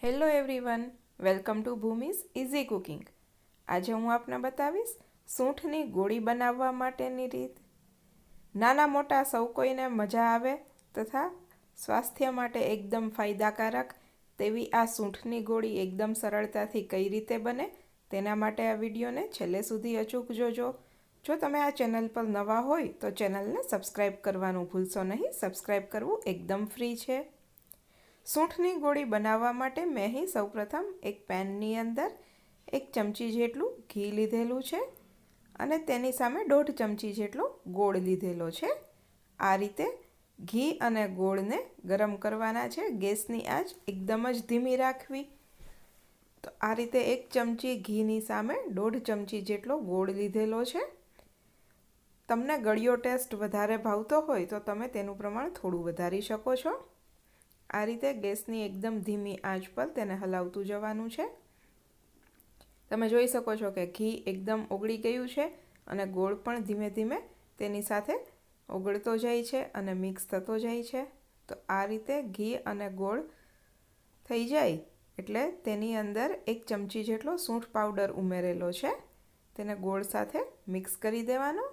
Hello everyone, welcome to Bhumi's easy cooking. આજે હું આપને બતાવીશ સૂંઠની ગોળી બનાવવા માટેની રીત। નાના મોટા સૌ કોઈને મજા આવે તથા સ્વાસ્થ્ય માટે એકદમ ફાયદાકારક તેવી આ સૂંઠની ગોળી એકદમ સરળતાથી કઈ રીતે બને તેના માટે આ વિડીયોને છેલ્લે સુધી અચૂક જોજો। જો તમે આ ચેનલ પર નવા હોય તો ચેનલને સબસ્ક્રાઈબ કરવાનું ભૂલશો નહીં। સબસ્ક્રાઈબ કરવું એકદમ ફ્રી છે। સૂંઠની ગોળી બનાવવા માટે મેં અહીં સૌપ્રથમ એક પેનની અંદર 1 ચમચી જેટલું ઘી લીધેલું છે અને તેની સામે 1.5 ચમચી જેટલો ગોળ લીધેલો છે। આ રીતે ઘી અને ગોળને ગરમ કરવાના છે। ગેસની આંચ એકદમ જ ધીમી રાખવી। તો આ રીતે 1 ચમચી ઘીની સામે 1.5 ચમચી જેટલો ગોળ લીધેલો છે। તમને ગળ્યો ટેસ્ટ વધારે ભાવતો હોય તો તમે તેનું પ્રમાણ થોડું વધારી શકો છો। આ રીતે ગેસની એકદમ ધીમી આંચ પર તેને હલાવતું જવાનું છે। તમે જોઈ શકો છો કે ઘી એકદમ ઓગળી ગયું છે અને ગોળ પણ ધીમે ધીમે તેની સાથે ઓગળતો જાય છે અને મિક્સ થતો જાય છે। તો આ રીતે ઘી અને ગોળ થઈ જાય એટલે તેની અંદર 1 ચમચી જેટલો સૂંઠ પાવડર ઉમેરેલો છે। તેને ગોળ સાથે મિક્સ કરી દેવાનો।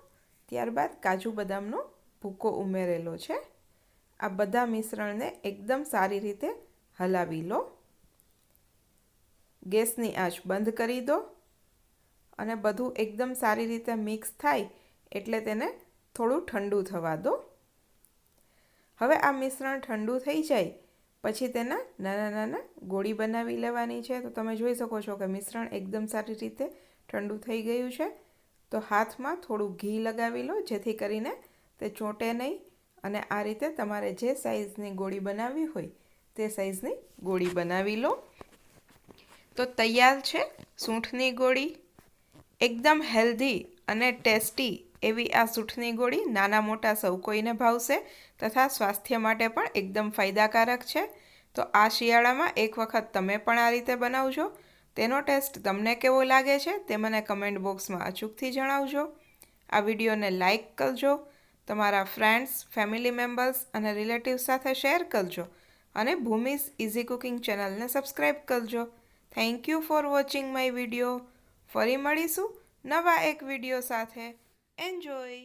ત્યારબાદ કાજુ બદામનો ભૂકો ઉમેરેલો છે। આ બધા મિશ્રણને એકદમ સારી રીતે હલાવી લો। ગેસની આંચ બંધ કરી દો અને બધું એકદમ સારી રીતે મિક્સ થાય એટલે તેને થોડું ઠંડુ થવા દો। હવે આ મિશ્રણ ઠંડુ થઈ જાય પછી તેના નાના નાના ગોળી બનાવી લેવાની છે। તો તમે જોઈ શકો છો કે મિશ્રણ એકદમ સારી રીતે ઠંડુ થઈ ગયું છે। તો હાથમાં થોડું ઘી લગાવી લો જેથી કરીને તે ચોંટે નહીં અને આ રીતે તમારે જે સાઈઝની ગોળી બનાવવી હોય તે સાઈઝની ગોળી બનાવી લો। તો તૈયાર છે સૂંઠની ગોળી। એકદમ હેલ્ધી અને ટેસ્ટી એવી આ સૂંઠની ગોળી નાના મોટા સૌ કોઈને ભાવશે તથા સ્વાસ્થ્ય માટે પણ એકદમ ફાયદાકારક છે। તો આ શિયાળામાં એક વખત તમે પણ આ રીતે બનાવજો। તેનો ટેસ્ટ તમને કેવો લાગે છે તે મને કમેન્ટ બોક્સમાં અચૂકથી જણાવજો। આ વિડીયોને લાઈક કરજો, તમારા ફ્રેન્ડ્સ, ફેમિલી મેમ્બર્સ અને રિલેટિવ્સ સાથે શેર કરજો અને ભૂમિસ ઇઝી કુકિંગ ચેનલને સબસ્ક્રાઈબ કરજો। Thank you for watching my video. ફરી મળીશું નવા એક વિડીયો સાથે। એન્જોય।